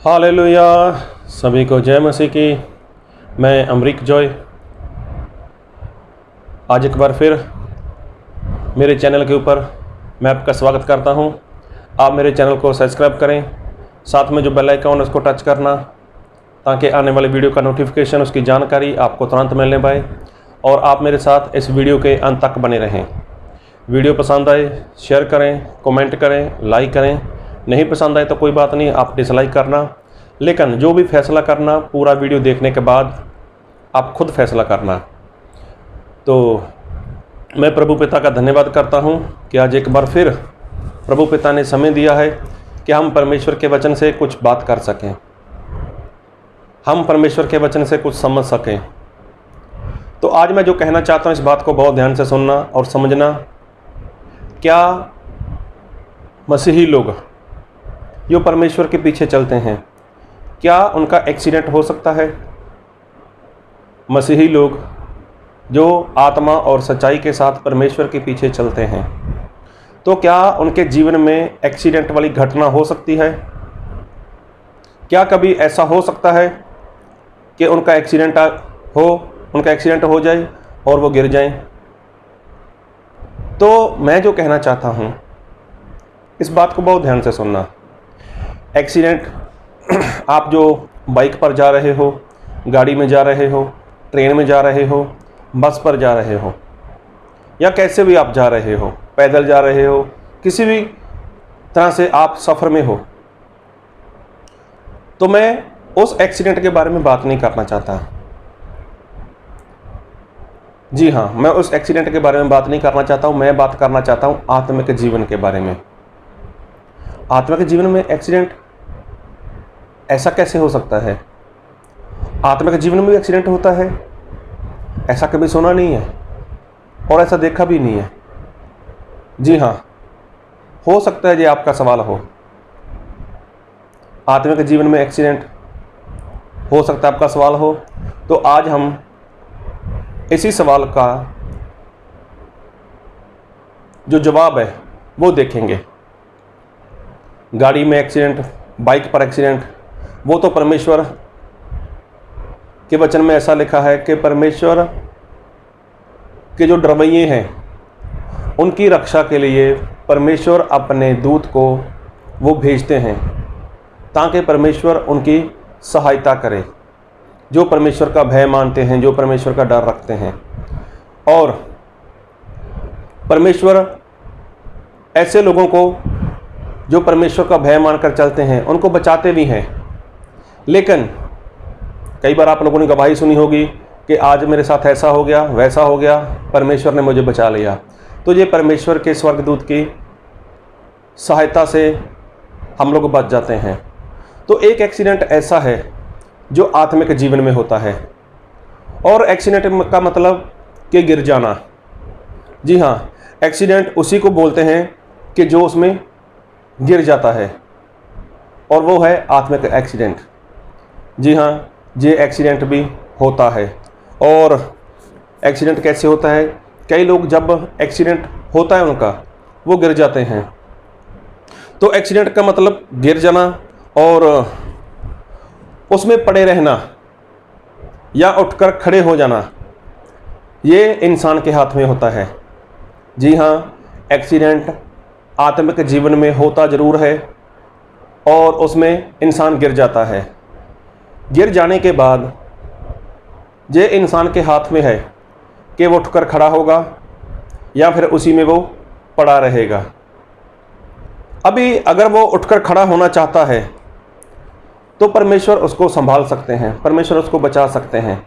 Hallelujah. सभी को जय मसीह की। मैं अमरीक जॉय आज एक बार फिर मेरे चैनल के ऊपर मैं आपका स्वागत करता हूं। आप मेरे चैनल को सब्सक्राइब करें, साथ में जो बेल आइकन है उसको टच करना, ताकि आने वाले वीडियो का नोटिफिकेशन, उसकी जानकारी आपको तुरंत मिलने पाए और आप मेरे साथ इस वीडियो के अंत तक बने रहें। वीडियो पसंद आए शेयर करें, कमेंट करें, लाइक करें। नहीं पसंद आए तो कोई बात नहीं, आप डिसलाइक करना, लेकिन जो भी फैसला करना पूरा वीडियो देखने के बाद आप खुद फैसला करना। तो मैं प्रभु पिता का धन्यवाद करता हूं कि आज एक बार फिर प्रभु पिता ने समय दिया है कि हम परमेश्वर के वचन से कुछ बात कर सकें, हम परमेश्वर के वचन से कुछ समझ सकें। तो आज मैं जो कहना चाहता हूं, इस बात को बहुत ध्यान से सुनना और समझना। क्या मसीही लोग जो परमेश्वर के पीछे चलते हैं, क्या उनका एक्सीडेंट हो सकता है? मसीही लोग जो आत्मा और सच्चाई के साथ परमेश्वर के पीछे चलते हैं, तो क्या उनके जीवन में एक्सीडेंट वाली घटना हो सकती है? क्या कभी ऐसा हो सकता है कि उनका एक्सीडेंट हो जाए और वो गिर जाएं? तो मैं जो कहना चाहता हूँ, इस बात को बहुत ध्यान से सुनना। एक्सीडेंट, आप जो बाइक पर जा रहे हो, गाड़ी में जा रहे हो, ट्रेन में जा रहे हो, बस पर जा रहे हो, या कैसे भी आप जा रहे हो, पैदल जा रहे हो, किसी भी तरह से आप सफ़र में हो, तो मैं उस एक्सीडेंट के बारे में बात नहीं करना चाहता। जी हाँ, मैं उस एक्सीडेंट के बारे में बात नहीं करना चाहता हूँ। मैं बात करना चाहता हूँ आत्मिक जीवन के बारे में। आत्मिक जीवन में एक्सीडेंट ऐसा कैसे हो सकता है? आत्मिक जीवन में भी एक्सीडेंट होता है? ऐसा कभी सुना नहीं है और ऐसा देखा भी नहीं है। जी हाँ, हो सकता है ये आपका सवाल हो। आत्मिक जीवन में एक्सीडेंट हो सकता है आपका सवाल हो। तो आज हम इसी सवाल का जो जवाब है वो देखेंगे। गाड़ी में एक्सीडेंट, बाइक पर एक्सीडेंट, वो तो परमेश्वर के वचन में ऐसा लिखा है कि परमेश्वर के जो डरवैये हैं उनकी रक्षा के लिए परमेश्वर अपने दूत को वो भेजते हैं, ताकि परमेश्वर उनकी सहायता करे, जो परमेश्वर का भय मानते हैं, जो परमेश्वर का डर रखते हैं। और परमेश्वर ऐसे लोगों को जो परमेश्वर का भय मानकर चलते हैं उनको बचाते भी हैं। लेकिन कई बार आप लोगों ने गवाही सुनी होगी कि आज मेरे साथ ऐसा हो गया, वैसा हो गया, परमेश्वर ने मुझे बचा लिया। तो ये परमेश्वर के स्वर्गदूत की सहायता से हम लोग बच जाते हैं। तो एक एक्सीडेंट ऐसा है जो आत्मिक जीवन में होता है। और एक्सीडेंट का मतलब कि गिर जाना। जी हाँ, एक्सीडेंट उसी को बोलते हैं कि जो उसमें गिर जाता है, और वो है आत्मिक एक्सीडेंट। जी हाँ, ये एक्सीडेंट भी होता है। और एक्सीडेंट कैसे होता है? कई लोग जब एक्सीडेंट होता है उनका, वो गिर जाते हैं। तो एक्सीडेंट का मतलब गिर जाना और उसमें पड़े रहना या उठकर खड़े हो जाना, ये इंसान के हाथ में होता है। जी हाँ, एक्सीडेंट आत्मिक जीवन में होता ज़रूर है और उसमें इंसान गिर जाता है। गिर जाने के बाद ये इंसान के हाथ में है कि वो उठकर खड़ा होगा या फिर उसी में वो पड़ा रहेगा। अभी अगर वो उठकर खड़ा होना चाहता है तो परमेश्वर उसको संभाल सकते हैं, परमेश्वर उसको बचा सकते हैं।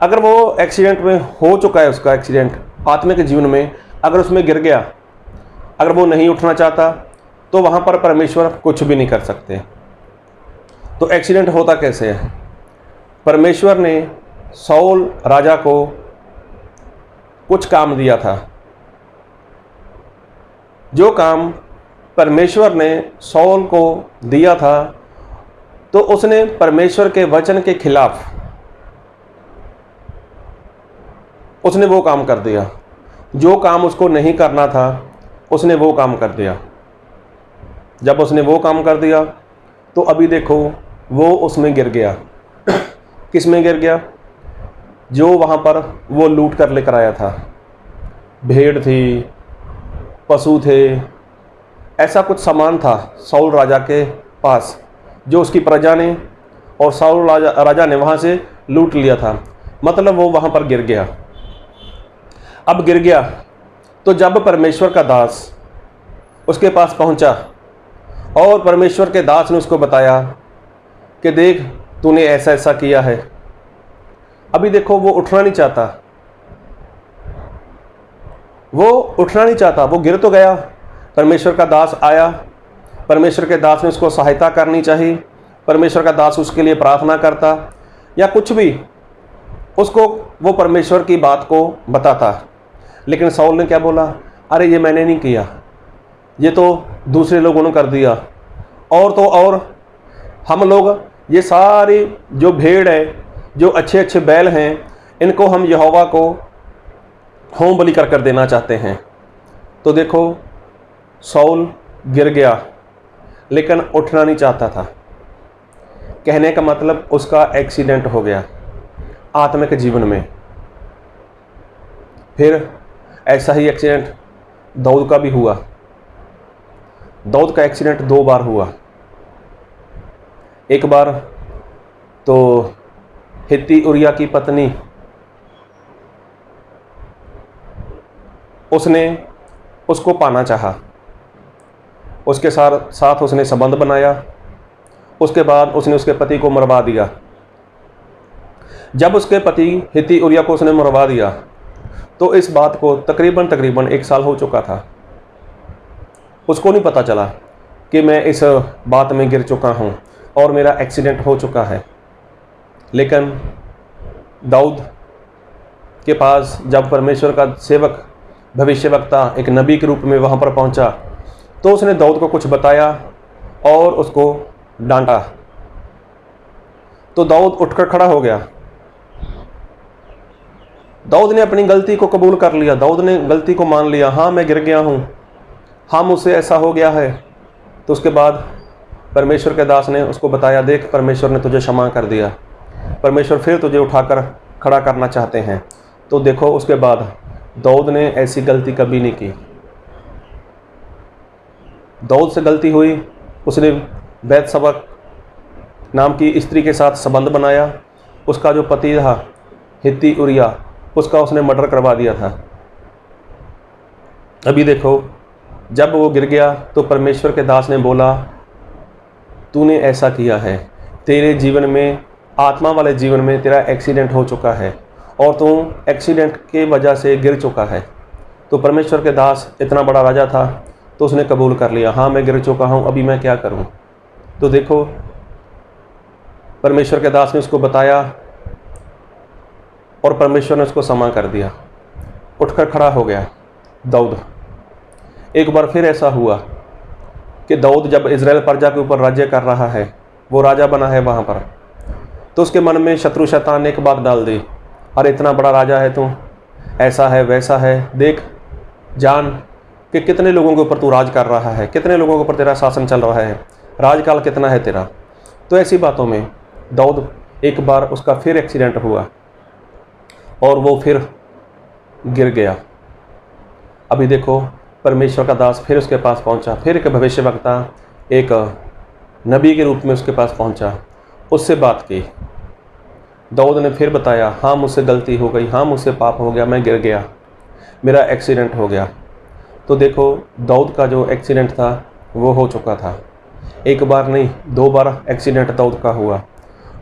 अगर वो एक्सीडेंट में हो चुका है, उसका एक्सीडेंट आत्मिक जीवन में अगर उसमें गिर गया, अगर वो नहीं उठना चाहता, तो वहाँ पर परमेश्वर कुछ भी नहीं कर सकते। तो एक्सीडेंट होता कैसे है? परमेश्वर ने शाऊल राजा को कुछ काम दिया था। जो काम परमेश्वर ने शाऊल को दिया था, तो उसने परमेश्वर के वचन के खिलाफ उसने वो काम कर दिया। जो काम उसको नहीं करना था, उसने वो काम कर दिया। जब उसने वो काम कर दिया तो अभी देखो वो उसमें गिर गया। किस में गिर गया? जो वहाँ पर वो लूट कर लेकर आया था, भेड़ थी, पशु थे, ऐसा कुछ सामान था साउल राजा के पास जो उसकी प्रजा ने और साउल राजा ने वहाँ से लूट लिया था। मतलब वो वहाँ पर गिर गया। अब गिर गया तो जब परमेश्वर का दास उसके पास पहुँचा और परमेश्वर के दास ने उसको बताया कि देख तूने ऐसा ऐसा किया है। अभी देखो वो उठना नहीं चाहता, वो उठना नहीं चाहता, वो गिर तो गया। परमेश्वर का दास आया, परमेश्वर के दास ने उसको सहायता करनी चाहिए, परमेश्वर का दास उसके लिए प्रार्थना करता या कुछ भी, उसको वो परमेश्वर की बात को बताता। लेकिन साउल ने क्या बोला? अरे ये मैंने नहीं किया, ये तो दूसरे लोगों ने कर दिया। और तो और हम लोग ये सारी जो भेड़ है, जो अच्छे अच्छे बैल हैं, इनको हम यहोवा को होम बलि कर देना चाहते हैं। तो देखो साउल गिर गया लेकिन उठना नहीं चाहता था। कहने का मतलब उसका एक्सीडेंट हो गया आत्मिक जीवन में। फिर ऐसा ही एक्सीडेंट दाऊद का भी हुआ। दाऊद का एक्सीडेंट 2 बार हुआ। एक बार तो हित्ती उरिया की पत्नी, उसने उसको पाना चाहा, उसके साथ उसने संबंध बनाया, उसके बाद उसने उसके पति को मरवा दिया। जब उसके पति हित्ती उरिया को उसने मरवा दिया तो इस बात को तकरीबन 1 साल हो चुका था। उसको नहीं पता चला कि मैं इस बात में गिर चुका हूँ और मेरा एक्सीडेंट हो चुका है। लेकिन दाऊद के पास जब परमेश्वर का सेवक, भविष्यवक्ता, एक नबी के रूप में वहाँ पर पहुँचा तो उसने दाऊद को कुछ बताया और उसको डांटा। तो दाऊद उठकर खड़ा हो गया। दाऊद ने अपनी गलती को कबूल कर लिया, दाऊद ने गलती को मान लिया। हाँ मैं गिर गया हूँ, हाँ मुझसे ऐसा हो गया है। तो उसके बाद परमेश्वर के दास ने उसको बताया, देख परमेश्वर ने तुझे क्षमा कर दिया, परमेश्वर फिर तुझे उठाकर खड़ा करना चाहते हैं। तो देखो उसके बाद दाऊद ने ऐसी गलती कभी नहीं की। दाऊद से गलती हुई, उसने बैतशबा नाम की स्त्री के साथ संबंध बनाया। उसका जो पति था हित्ती उरिया, उसका उसने मर्डर करवा दिया था। अभी देखो जब वो गिर गया तो परमेश्वर के दास ने बोला, तूने ऐसा किया है, तेरे जीवन में, आत्मा वाले जीवन में तेरा एक्सीडेंट हो चुका है और तू एक्सीडेंट के वजह से गिर चुका है। तो परमेश्वर के दास इतना बड़ा राजा था तो उसने कबूल कर लिया, हाँ मैं गिर चुका हूँ, अभी मैं क्या करूँ। तो देखो परमेश्वर के दास ने उसको बताया और परमेश्वर ने उसको क्षमा कर दिया। उठकर खड़ा हो गया दाऊद। एक बार फिर ऐसा हुआ कि दाऊद जब इज़राइल प्रजा के ऊपर राज्य कर रहा है, वो राजा बना है वहाँ पर, तो उसके मन में शत्रु शैतान ने एक बात डाल दी, अरे इतना बड़ा राजा है तू, ऐसा है वैसा है, देख जान कि कितने लोगों के ऊपर तू राज कर रहा है, कितने लोगों के ऊपर तेरा शासन चल रहा है, राजकाल कितना है तेरा। तो ऐसी बातों में दाऊद, एक बार उसका फिर एक्सीडेंट हुआ और वो फिर गिर गया। अभी देखो परमेश्वर का दास फिर उसके पास पहुंचा, फिर एक भविष्यवक्ता, एक नबी के रूप में उसके पास पहुंचा, उससे बात की। दाऊद ने फिर बताया, हाँ मुझसे गलती हो गई, हाँ मुझसे पाप हो गया, मैं गिर गया, मेरा एक्सीडेंट हो गया। तो देखो दाऊद का जो एक्सीडेंट था वो हो चुका था। एक बार नहीं 2 बार एक्सीडेंट दाऊद का हुआ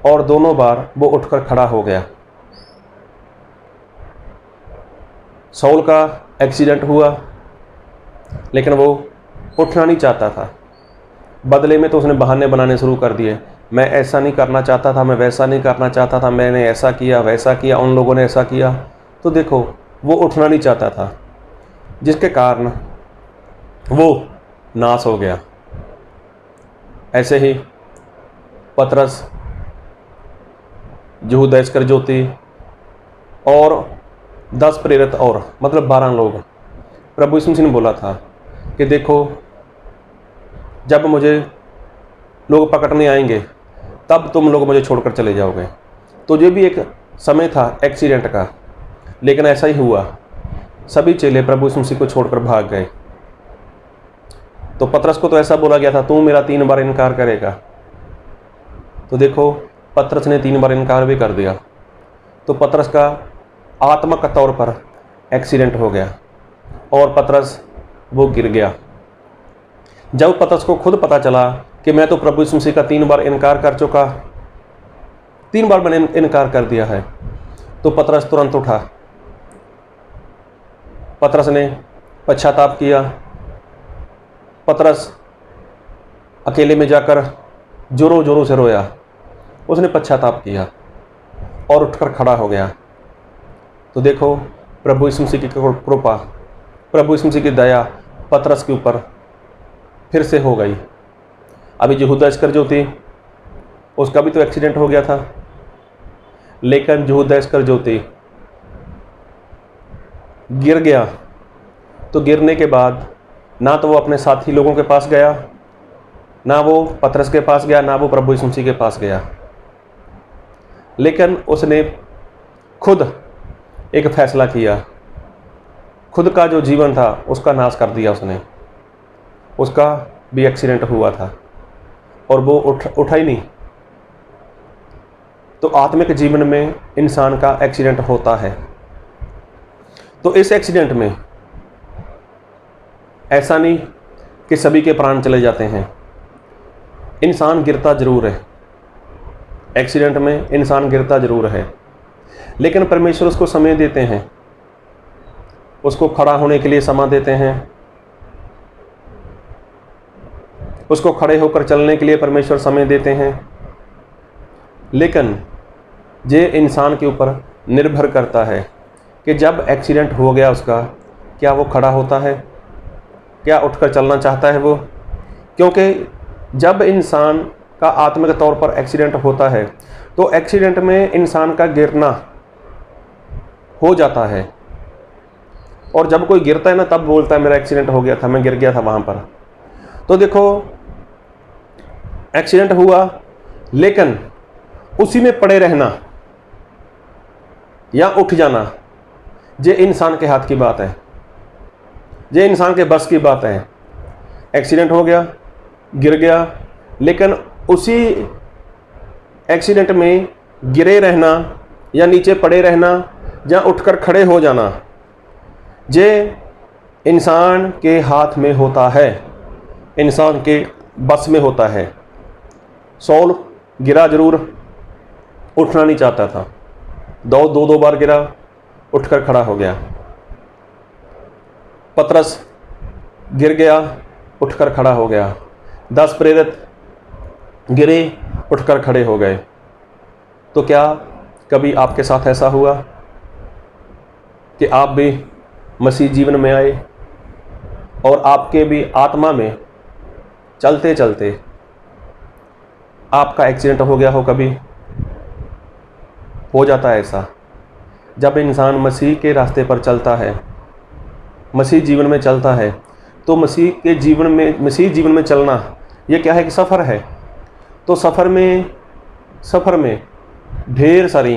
और दोनों बार वो उठकर खड़ा हो गया। साउल का एक्सीडेंट हुआ लेकिन वो उठना नहीं चाहता था। बदले में तो उसने बहाने बनाने शुरू कर दिए, मैं ऐसा नहीं करना चाहता था, मैं वैसा नहीं करना चाहता था, मैंने ऐसा किया वैसा किया, उन लोगों ने ऐसा किया। तो देखो वो उठना नहीं चाहता था, जिसके कारण वो नाश हो गया। ऐसे ही पतरस, यहूदा इस्करियोती और 10 प्रेरित और मतलब 12 लोग, प्रभु यीशु मसीह ने बोला था कि देखो जब मुझे लोग पकड़ने आएंगे तब तुम लोग मुझे छोड़कर चले जाओगे। तो ये भी एक समय था एक्सीडेंट का, लेकिन ऐसा ही हुआ, सभी चेले प्रभु यीशु मसीह को छोड़कर भाग गए। तो पतरस को तो ऐसा बोला गया था, तू मेरा 3 बार इनकार करेगा। तो देखो पतरस ने 3 बार इनकार भी कर दिया। तो पतरस का आत्मक तौर पर एक्सीडेंट हो गया और पतरस वो गिर गया। जब पतरस को खुद पता चला कि मैं तो प्रभु यीशु मसीह का 3 बार इनकार कर चुका, 3 बार मैंने इनकार कर दिया है, तो पतरस तुरंत उठा। पतरस ने पश्चाताप किया। पतरस अकेले में जाकर जोरों जोरों से रोया। उसने पश्चाताप किया और उठकर खड़ा हो गया। तो देखो प्रभु यीशु मसीह की कृपा, प्रभु यीशु मसीह की दया पतरस के ऊपर फिर से हो गई। अभी यहूदा इस्करियोती, उसका भी तो एक्सीडेंट हो गया था, लेकिन यहूदा इस्करियोती गिर गया। तो गिरने के बाद ना तो वो अपने साथी लोगों के पास गया, ना वो पतरस के पास गया, ना वो प्रभु यीशु मसीह के पास गया, लेकिन उसने खुद एक फैसला किया। खुद का जो जीवन था उसका नाश कर दिया उसने। उसका भी एक्सीडेंट हुआ था और वो उठा ही नहीं। तो आत्मिक जीवन में इंसान का एक्सीडेंट होता है। तो इस एक्सीडेंट में ऐसा नहीं कि सभी के प्राण चले जाते हैं, इंसान गिरता जरूर है। एक्सीडेंट में इंसान गिरता जरूर है, लेकिन परमेश्वर उसको समय देते हैं, उसको खड़ा होने के लिए समय देते हैं, उसको खड़े होकर चलने के लिए परमेश्वर समय देते हैं। लेकिन ये इंसान के ऊपर निर्भर करता है कि जब एक्सीडेंट हो गया उसका, क्या वो खड़ा होता है, क्या उठकर चलना चाहता है वो। क्योंकि जब इंसान का आत्मिक तौर पर एक्सीडेंट होता है तो एक्सीडेंट में इंसान का गिरना हो जाता है, और जब कोई गिरता है ना तब बोलता है मेरा एक्सीडेंट हो गया था, मैं गिर गया था वहाँ पर। तो देखो एक्सीडेंट हुआ, लेकिन उसी में पड़े रहना या उठ जाना ये इंसान के हाथ की बात है, ये इंसान के बस की बात है। एक्सीडेंट हो गया, गिर गया, लेकिन उसी एक्सीडेंट में गिरे रहना या नीचे पड़े रहना या उठकर खड़े हो जाना ये इंसान के हाथ में होता है, इंसान के बस में होता है। सौल गिरा जरूर, उठना नहीं चाहता था, दो बार गिरा, उठकर खड़ा हो गया। पतरस गिर गया, उठकर खड़ा हो गया। 10 प्रेरित गिरे, उठकर खड़े हो गए। तो क्या कभी आपके साथ ऐसा हुआ कि आप भी मसीह जीवन में आए और आपके भी आत्मा में चलते चलते आपका एक्सीडेंट हो गया हो? कभी हो जाता है ऐसा। जब इंसान मसीह के रास्ते पर चलता है, मसीह जीवन में चलता है, तो मसीह जीवन में चलना ये क्या है कि सफ़र है। तो सफ़र में ढेर सारी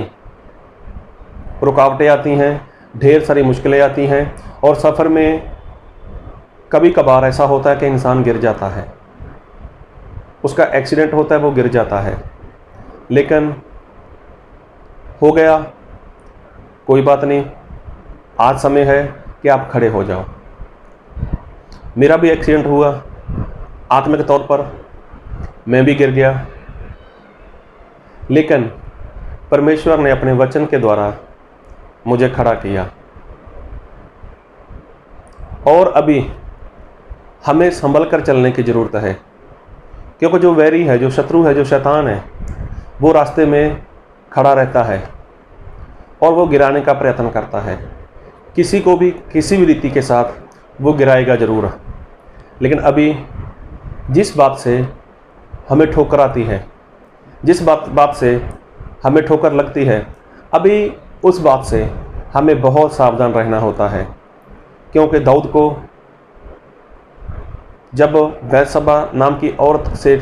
रुकावटें आती हैं, ढेर सारी मुश्किलें आती हैं, और सफ़र में कभी कभार ऐसा होता है कि इंसान गिर जाता है, उसका एक्सीडेंट होता है, वो गिर जाता है। लेकिन हो गया, कोई बात नहीं, आज समय है कि आप खड़े हो जाओ। मेरा भी एक्सीडेंट हुआ, आत्मिक तौर पर मैं भी गिर गया, लेकिन परमेश्वर ने अपने वचन के द्वारा मुझे खड़ा किया। और अभी हमें संभल कर चलने की ज़रूरत है, क्योंकि जो वैरी है, जो शत्रु है, जो शैतान है, वो रास्ते में खड़ा रहता है और वो गिराने का प्रयत्न करता है। किसी को भी किसी भी रीति के साथ वो गिराएगा ज़रूर। लेकिन अभी जिस बात से हमें ठोकर आती है, जिस बात से हमें ठोकर लगती है, अभी उस बात से हमें बहुत सावधान रहना होता है। क्योंकि दाऊद को जब बैतशबा नाम की औरत से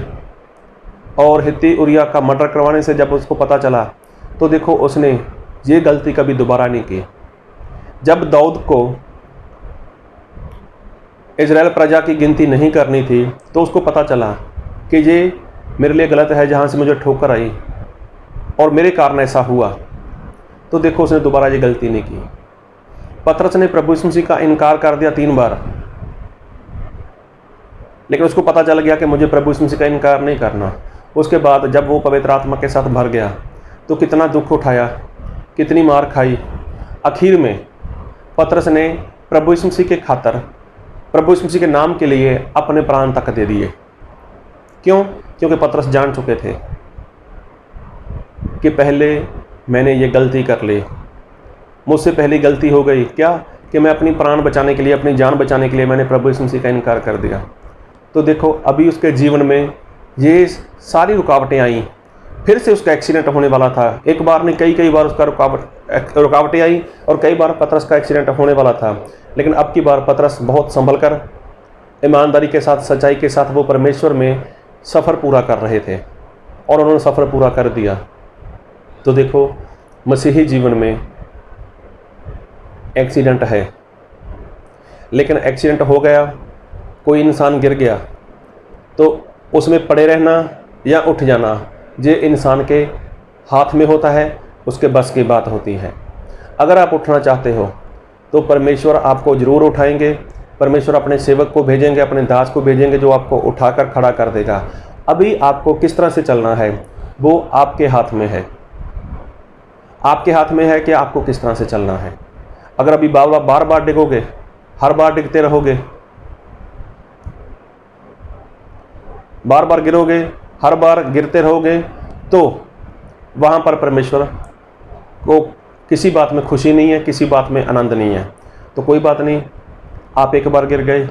और हित्ती उरिया का मर्डर करवाने से जब उसको पता चला तो देखो उसने ये गलती कभी दोबारा नहीं की। जब दाऊद को इजराइल प्रजा की गिनती नहीं करनी थी तो उसको पता चला कि ये मेरे लिए गलत है, जहाँ से मुझे ठोकर आई और मेरे कारण ऐसा हुआ, तो देखो उसने दोबारा ये गलती नहीं की। पतरस ने प्रभु यीशु मसीह का इनकार कर दिया 3 बार, लेकिन उसको पता चल गया कि मुझे प्रभु यीशु मसीह का इनकार नहीं करना। उसके बाद जब वो पवित्र आत्मा के साथ भर गया तो कितना दुख उठाया, कितनी मार खाई। आखिर में पतरस ने प्रभु यीशु मसीह के खातर, प्रभु यीशु मसीह के नाम के लिए अपने प्राण तक दे दिए। क्यों? क्योंकि पतरस जान चुके थे कि पहले मैंने ये गलती कर ली, मुझसे पहली गलती हो गई। क्या? कि मैं अपनी प्राण बचाने के लिए, अपनी जान बचाने के लिए मैंने प्रभु यीशु मसीह का इनकार कर दिया। तो देखो अभी उसके जीवन में ये सारी रुकावटें आई। फिर से उसका एक्सीडेंट होने वाला था। एक बार नहीं, कई बार उसका रुकावटें आई और कई बार पतरस का एक्सीडेंट होने वाला था। लेकिन अब की बार पतरस बहुत संभल कर, ईमानदारी के साथ, सच्चाई के साथ वो परमेश्वर में सफ़र पूरा कर रहे थे और उन्होंने सफ़र पूरा कर दिया। तो देखो मसीही जीवन में एक्सीडेंट है, लेकिन एक्सीडेंट हो गया, कोई इंसान गिर गया तो उसमें पड़े रहना या उठ जाना ये इंसान के हाथ में होता है, उसके बस की बात होती है। अगर आप उठना चाहते हो तो परमेश्वर आपको ज़रूर उठाएंगे। परमेश्वर अपने सेवक को भेजेंगे, अपने दास को भेजेंगे जो आपको उठाकर खड़ा कर देगा। अभी आपको किस तरह से चलना है वो आपके हाथ में है। आपके हाथ में है कि आपको किस तरह से चलना है। अगर अभी बार बार डिगोगे, हर बार डिगते रहोगे, बार बार गिरोगे, हर बार गिरते रहोगे, तो वहाँ पर परमेश्वर को किसी बात में खुशी नहीं है, किसी बात में आनंद नहीं है। तो कोई बात नहीं, आप 1 बार गिर गए,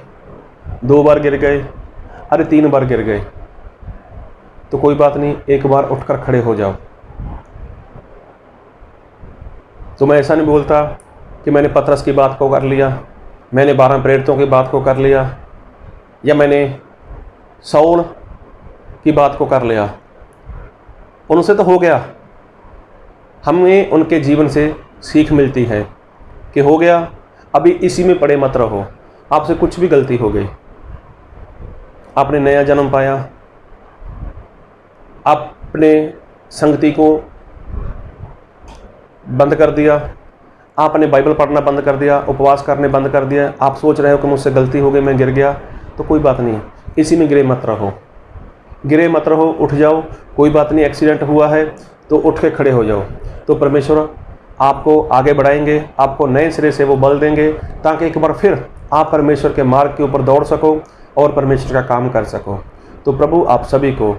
2 बार गिर गए, अरे 3 बार गिर गए, तो कोई बात नहीं, 1 बार उठकर खड़े हो जाओ। तो मैं ऐसा नहीं बोलता कि मैंने पतरस की बात को कर लिया, मैंने 12 प्रेरितों की बात को कर लिया, या मैंने साउल की बात को कर लिया। उनसे तो हो गया। हमें उनके जीवन से सीख मिलती है कि हो गया, अभी इसी में पड़े मत रहो। आपसे कुछ भी गलती हो गई, आपने नया जन्म पाया, आपने संगति को बंद कर दिया, आपने बाइबल पढ़ना बंद कर दिया, उपवास करने बंद कर दिया, आप सोच रहे हो कि मुझसे गलती हो गई, मैं गिर गया, तो कोई बात नहीं, इसी में गिरे मत रहो, गिरे मत रहो, उठ जाओ। कोई बात नहीं, एक्सीडेंट हुआ है तो उठ के खड़े हो जाओ। तो परमेश्वर आपको आगे बढ़ाएंगे, आपको नए सिरे से वो बल देंगे, ताकि एक बार फिर आप परमेश्वर के मार्ग के ऊपर दौड़ सको और परमेश्वर का काम कर सको। तो प्रभु आप सभी को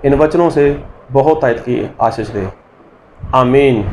इन वचनों से बहुत आयत की आशीष दे। आमीन।